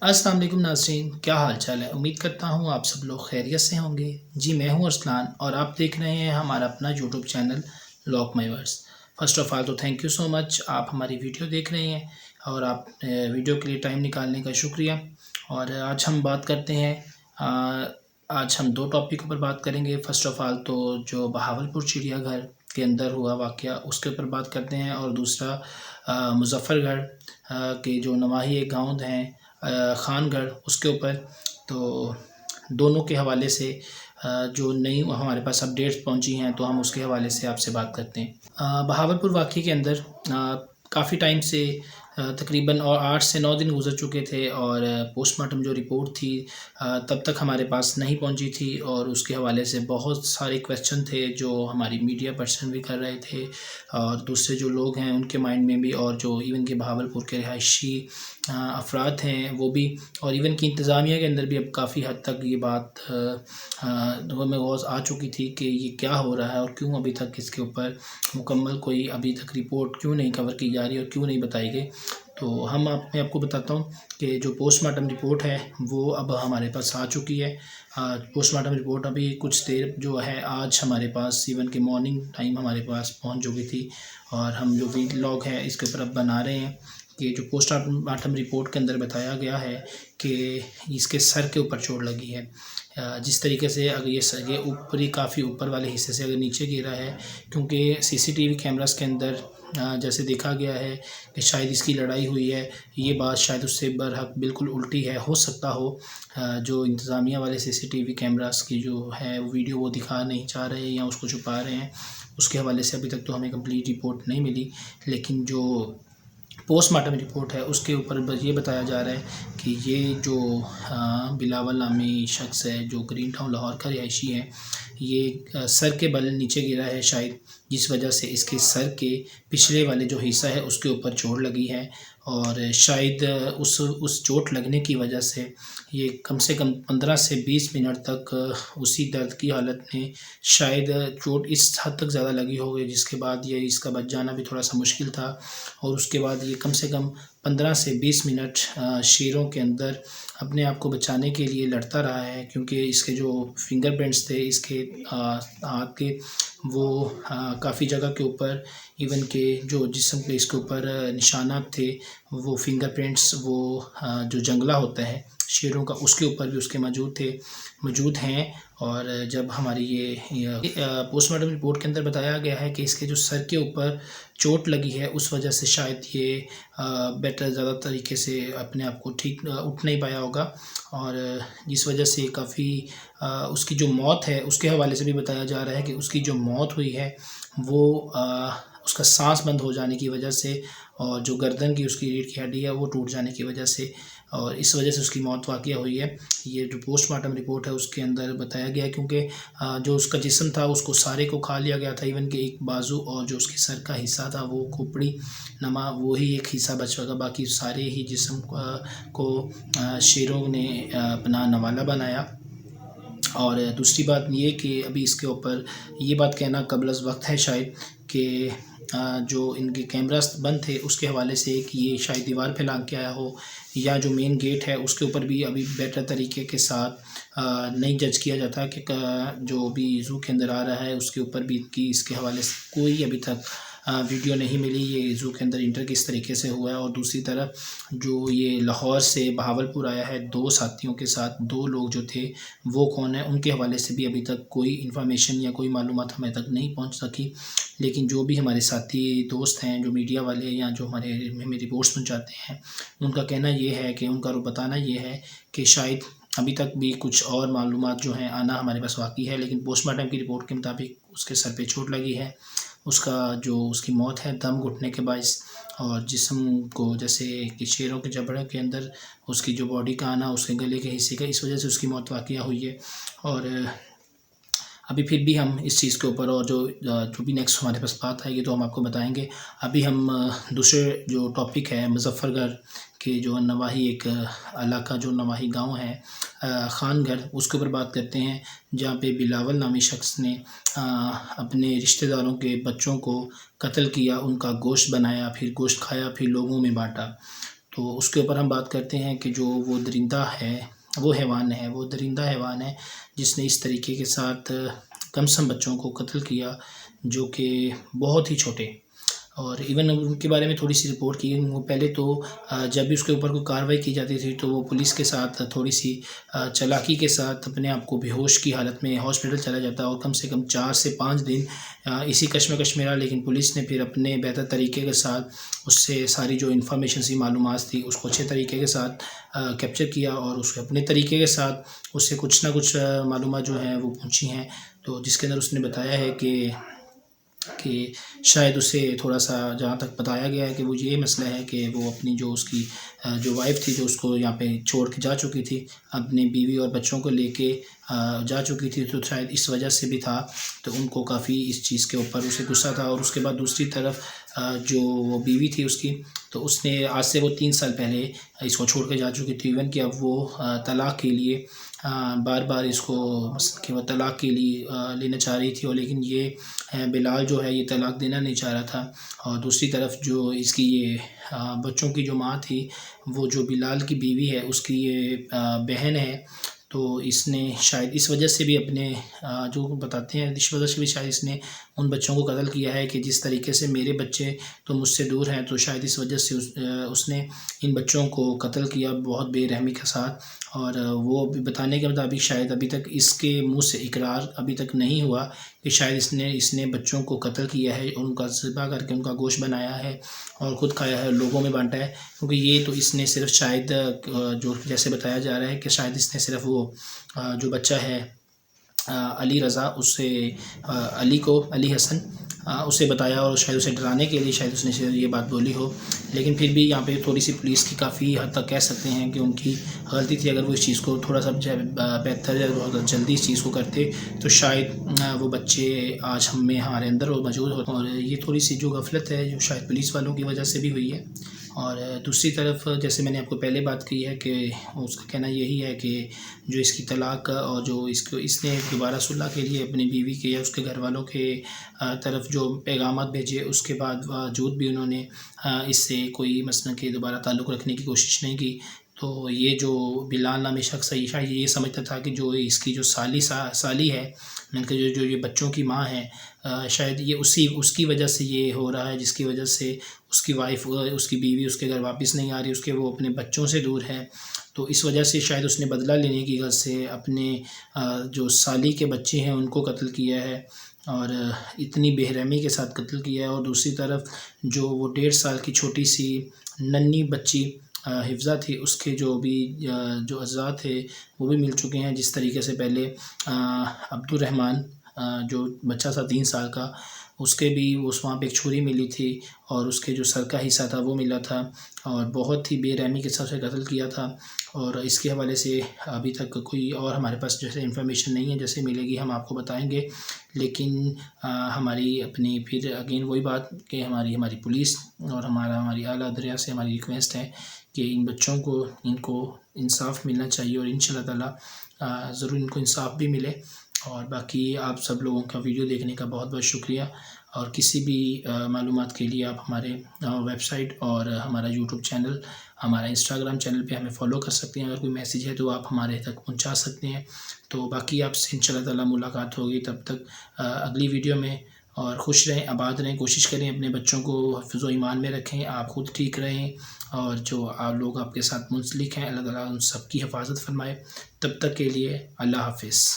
السلام علیکم ناظرین، کیا حال چال ہے؟ امید کرتا ہوں آپ سب لوگ خیریت سے ہوں گے۔ جی میں ہوں ارسلان اور آپ دیکھ رہے ہیں ہمارا اپنا YouTube channel lock my verse. First of all تو تھینک یو سو مچ، آپ ہماری ویڈیو دیکھ رہے ہیں اور آپ ویڈیو کے لیے ٹائم نکالنے کا شکریہ۔ اور آج ہم بات کرتے ہیں، آج ہم دو ٹاپک پر بات کریں گے۔ فرسٹ آف آل تو جو بہاولپور چڑیا گھر کے اندر ہوا واقعہ اس کے اوپر بات کرتے ہیں، اور دوسرا مظفر گڑھ کے جو نواحی ایک گاؤں ہیں خان گڑھ اس کے اوپر۔ تو دونوں کے حوالے سے جو نئی ہمارے پاس اپڈیٹس پہنچی ہیں تو ہم اس کے حوالے سے آپ سے بات کرتے ہیں۔ بہاولپور واقعے کے اندر کافی ٹائم سے تقریباً 8 سے 9 دن گزر چکے تھے، اور پوسٹ مارٹم جو رپورٹ تھی تب تک ہمارے پاس نہیں پہنچی تھی، اور اس کے حوالے سے بہت سارے کویسچن تھے جو ہماری میڈیا پرسن بھی کر رہے تھے، اور دوسرے جو لوگ ہیں ان کے مائنڈ میں بھی، اور جو ایون کہ بہاولپور کے رہائشی افراد ہیں وہ بھی، اور ایون کہ انتظامیہ کے اندر بھی اب کافی حد تک یہ بات میں غوض آ چکی تھی کہ یہ کیا ہو رہا ہے، اور کیوں ابھی تک اس کے اوپر مکمل کوئی ابھی تک رپورٹ کیوں نہیں کور کی جا رہی اور کیوں نہیں بتائی گئی۔ تو میں آپ کو بتاتا ہوں کہ جو پوسٹ مارٹم رپورٹ ہے وہ اب ہمارے پاس آ چکی ہے۔ پوسٹ مارٹم رپورٹ ابھی کچھ دیر جو ہے آج ہمارے پاس ایون کہ مارننگ ٹائم ہمارے پاس پہنچ چکی تھی، اور ہم جو ویلاگ ہے اس کے اوپر اب بنا رہے ہیں کہ جو پوسٹ مارٹم رپورٹ کے اندر بتایا گیا ہے کہ اس کے سر کے اوپر چوٹ لگی ہے۔ جس طریقے سے اگر یہ اوپری کافی اوپر والے حصے سے اگر نیچے گرا ہے، کیونکہ سی سی ٹی وی کیمراز کے اندر جیسے دیکھا گیا ہے کہ شاید اس کی لڑائی ہوئی ہے، یہ بات شاید اس سے برحق بالکل الٹی ہے، ہو سکتا ہو جو انتظامیہ والے سی سی ٹی وی کیمراز کی جو ہے ویڈیو وہ دکھا نہیں چاہ رہے یا اس کو چھپا رہے ہیں، اس کے حوالے سے ابھی تک تو ہمیں کمپلیٹ رپورٹ نہیں ملی۔ لیکن جو پوسٹ مارٹم رپورٹ ہے اس کے اوپر یہ بتایا جا رہا ہے کہ یہ جو بلاول نامی شخص ہے جو گرین ٹاؤن لاہور کا رہائشی ہے، یہ سر کے بل نیچے گرا ہے شاید، جس وجہ سے اس کے سر کے پچھلے والے جو حصہ ہے اس کے اوپر چوٹ لگی ہے، اور شاید اس چوٹ لگنے کی وجہ سے یہ کم سے کم 15 سے 20 منٹ تک اسی درد کی حالت میں، شاید چوٹ اس حد تک زیادہ لگی ہو گئی جس کے بعد یہ اس کا بچ جانا بھی تھوڑا سا مشکل تھا، اور اس کے بعد یہ کم سے کم 15 سے 20 منٹ شیروں کے اندر اپنے آپ کو بچانے کے لیے لڑتا رہا ہے، کیونکہ اس کے جو فنگر پرنٹس تھے اس کے ہاتھ کے، وہ کافی جگہ کے اوپر، ایون کہ جو جسم کے اس کے اوپر نشانات تھے وہ فنگر پرنٹس، وہ جو جنگلہ ہوتا ہے شیروں کا اس کے اوپر بھی اس کے موجود ہیں۔ اور جب ہماری یہ پوسٹ مارٹم رپورٹ کے اندر بتایا گیا ہے کہ اس کے جو سر کے اوپر چوٹ لگی ہے اس وجہ سے شاید یہ بیٹر زیادہ طریقے سے اپنے آپ کو ٹھیک اٹھ نہیں پایا ہوگا، اور جس وجہ سے کافی اس کی جو موت ہے اس کے حوالے سے بھی بتایا جا رہا ہے کہ اس کی جو موت ہوئی ہے وہ اس کا سانس بند ہو جانے کی وجہ سے، اور جو گردن کی اس کی ریڑھ کی ہڈی ہے وہ ٹوٹ جانے کی وجہ سے، اور اس وجہ سے اس کی موت واقع ہوئی ہے۔ یہ جو پوسٹ مارٹم رپورٹ ہے اس کے اندر بتایا گیا ہے، کیونکہ جو اس کا جسم تھا اس کو سارے کو کھا لیا گیا تھا، ایون کہ ایک بازو اور جو اس کے سر کا حصہ تھا وہ کھوپڑی نما وہی ایک حصہ بچ گیا، باقی سارے ہی جسم کو شیروں نے اپنا نوالا بنایا۔ اور دوسری بات یہ کہ ابھی اس کے اوپر یہ بات کہنا قبل از وقت ہے شاید کہ جو ان کے کیمراز بند تھے اس کے حوالے سے کہ یہ شاید دیوار پہ لانگ کے آیا ہو، یا جو مین گیٹ ہے اس کے اوپر بھی ابھی بیٹر طریقے کے ساتھ نہیں جج کیا جاتا کہ جو بھی زو کے اندر آ رہا ہے اس کے اوپر بھی کی اس کے حوالے سے کوئی ابھی تک ویڈیو نہیں ملی یہ زو کے اندر انٹر کس طریقے سے ہوا ہے۔ اور دوسری طرف جو یہ لاہور سے بہاولپور آیا ہے 2 ساتھیوں کے ساتھ، 2 لوگ جو تھے وہ کون ہیں، ان کے حوالے سے بھی ابھی تک کوئی انفارمیشن یا کوئی معلومات ہمیں تک نہیں پہنچ سکی۔ لیکن جو بھی ہمارے ساتھی دوست ہیں جو میڈیا والے یا جو ہمیں رپورٹس پہنچاتے ہیں، ان کا کہنا یہ ہے کہ ان کا بتانا یہ ہے کہ شاید ابھی تک بھی کچھ اور معلومات جو ہیں آنا ہمارے پاس باقی ہے، لیکن پوسٹ مارٹم کی رپورٹ کے مطابق اس کے سر پہ چوٹ لگی ہے، اس کی موت ہے دم گھٹنے کے باعث، اور جسم کو جیسے کہ شیروں کے جبڑے کے اندر اس کی جو باڈی کا آنا اس کے گلے کے حصے کا، اس وجہ سے اس کی موت واقع ہوئی ہے۔ اور ابھی پھر بھی ہم اس چیز کے اوپر اور جو بھی نیکسٹ ہمارے پاس بات آئے گی تو ہم آپ کو بتائیں گے۔ ابھی ہم دوسرے جو ٹاپک ہے مظفر گڑھ کے جو نواحی ایک علاقہ جو نواحی گاؤں ہے خان گڑھ، اس کے اوپر بات کرتے ہیں، جہاں پہ بلاول نامی شخص نے اپنے رشتہ داروں کے بچوں کو قتل کیا، ان کا گوشت بنایا، پھر گوشت کھایا، پھر لوگوں میں بانٹا۔ تو اس کے اوپر ہم بات کرتے ہیں کہ جو وہ درندہ ہے، وہ حیوان ہے، وہ درندہ حیوان ہے جس نے اس طریقے کے ساتھ کم سم بچوں کو قتل کیا جو کہ بہت ہی چھوٹے، اور ایون ان کے بارے میں تھوڑی سی رپورٹ کی وہ پہلے تو جب بھی اس کے اوپر کوئی کارروائی کی جاتی تھی تو وہ پولیس کے ساتھ تھوڑی سی چالاکی کے ساتھ اپنے آپ کو بے ہوش کی حالت میں ہاسپٹل چلا جاتا اور کم سے کم 4 سے 5 دن اسی کشمکش میں رہا، لیکن پولیس نے پھر اپنے بہتر طریقے کے ساتھ اس سے ساری جو انفارمیشن سی معلومات تھی اس کو اچھے طریقے کے ساتھ کیپچر کیا اور اس کو اپنے طریقے کے ساتھ اس سے کچھ نہ کچھ معلومات جو ہیں وہ پہنچی ہیں، تو جس کے اندر اس نے بتایا ہے کہ شاید اسے تھوڑا سا جہاں تک بتایا گیا ہے کہ وہ یہ مسئلہ ہے کہ وہ اپنی جو اس کی جو وائف تھی جو اس کو یہاں پہ چھوڑ کے جا چکی تھی، اپنی بیوی اور بچوں کو لے کے جا چکی تھی، تو شاید اس وجہ سے بھی تھا، تو ان کو کافی اس چیز کے اوپر اسے غصہ تھا۔ اور اس کے بعد دوسری طرف جو وہ بیوی تھی اس کی، تو اس نے آج سے وہ 3 سال پہلے اس کو چھوڑ کے جا چکی تھی، ایون کہ اب وہ طلاق کے لیے بار بار اس کو کہ وہ طلاق کے لیے لینا چاہ رہی تھی، اور لیکن یہ بلال جو ہے یہ طلاق دینا نہیں چاہ رہا تھا۔ اور دوسری طرف جو اس کی یہ بچوں کی جو ماں تھی، وہ جو بلال کی بیوی ہے اس کی یہ بہن ہے، تو اس نے شاید اس وجہ سے بھی اپنے جو بتاتے ہیں اس وجہ سے بھی شاید اس نے ان بچوں کو قتل کیا ہے کہ جس طریقے سے میرے بچے تو مجھ سے دور ہیں، تو شاید اس وجہ سے اس نے ان بچوں کو قتل کیا بہت بے رحمی کے ساتھ۔ اور وہ بھی بتانے کے مطابق شاید ابھی تک اس کے منہ سے اقرار ابھی تک نہیں ہوا کہ شاید اس نے بچوں کو قتل کیا ہے، ان کا ذبح کر کے ان کا گوشت بنایا ہے اور خود کھایا ہے، لوگوں میں بانٹا ہے، کیونکہ یہ تو اس نے صرف شاید جو جیسے بتایا جا رہا ہے کہ شاید اس نے صرف وہ جو بچہ ہے علی رضا اسے علی حسن اسے بتایا، اور شاید اسے ڈرانے کے لیے شاید اس نے یہ بات بولی ہو، لیکن پھر بھی یہاں پہ تھوڑی سی پولیس کی کافی حد تک کہہ سکتے ہیں کہ ان کی غلطی تھی۔ اگر وہ اس چیز کو تھوڑا سا بہتر یا بہت جلدی اس چیز کو کرتے تو شاید وہ بچے آج ہمارے اندر موجود ہوتے، اور یہ تھوڑی سی جو غفلت ہے جو شاید پولیس والوں کی وجہ سے بھی ہوئی ہے۔ اور دوسری طرف جیسے میں نے آپ کو پہلے بات کی ہے کہ اس کا کہنا یہی ہے کہ جو اس کی طلاق اور جو اس نے دوبارہ صلح کے لیے اپنی بیوی کے یا اس کے گھر والوں کے طرف جو پیغامات بھیجے، اس کے باوجود بھی انہوں نے اس سے کوئی مثلا کہ دوبارہ تعلق رکھنے کی کوشش نہیں کی، تو یہ جو بلال نامی شخص ہے شاید یہ سمجھتا تھا کہ جو اس کی جو سالی ہے، میں کہ جو یہ بچوں کی ماں ہے، شاید یہ اس کی وجہ سے یہ ہو رہا ہے، جس کی وجہ سے اس کی وائف اس کی بیوی اس کے گھر واپس نہیں آ رہی، اس کے وہ اپنے بچوں سے دور ہے، تو اس وجہ سے شاید اس نے بدلہ لینے کی غرض سے اپنے جو سالی کے بچے ہیں ان کو قتل کیا ہے، اور اتنی بے رحمی کے ساتھ قتل کیا ہے۔ اور دوسری طرف جو وہ 1.5 سال کی چھوٹی سی ننھی بچی حفظہ تھی، اس کے جو بھی جو اعضاء تھے وہ بھی مل چکے ہیں، جس طریقے سے پہلے عبدالرحمن جو بچہ تھا 3 سال کا، اس کے بھی وہاں پہ ایک چھری ملی تھی اور اس کے جو سر کا حصہ تھا وہ ملا تھا، اور بہت ہی بے رحمی کے ساتھ سے قتل کیا تھا۔ اور اس کے حوالے سے ابھی تک کوئی اور ہمارے پاس جیسے انفارمیشن نہیں ہے، جیسے ملے گی ہم آپ کو بتائیں گے، لیکن ہماری اپنی پھر اگین وہی بات کہ ہماری پولیس اور ہماری اعلیٰ دریا سے ہماری ریکویسٹ ہے کہ ان بچوں کو ان کو انصاف ملنا چاہیے، اور انشاءاللہ تعالی ضرور ان کو انصاف بھی ملے۔ اور باقی آپ سب لوگوں کا ویڈیو دیکھنے کا بہت بہت شکریہ، اور کسی بھی معلومات کے لیے آپ ہمارے ویب سائٹ اور ہمارا یوٹیوب چینل، ہمارا انسٹاگرام چینل پہ ہمیں فالو کر سکتے ہیں، اگر کوئی میسیج ہے تو آپ ہمارے تک پہنچا سکتے ہیں۔ تو باقی آپ سے انشاءاللہ تعالی ملاقات ہوگی، تب تک اگلی ویڈیو میں، اور خوش رہیں، آباد رہیں، کوشش کریں اپنے بچوں کو حفظ و ایمان میں رکھیں، آپ خود ٹھیک رہیں، اور جو لوگ آپ کے ساتھ منسلک ہیں اللہ تعالیٰ ان سب کی حفاظت فرمائے۔ تب تک کے لیے اللہ حافظ۔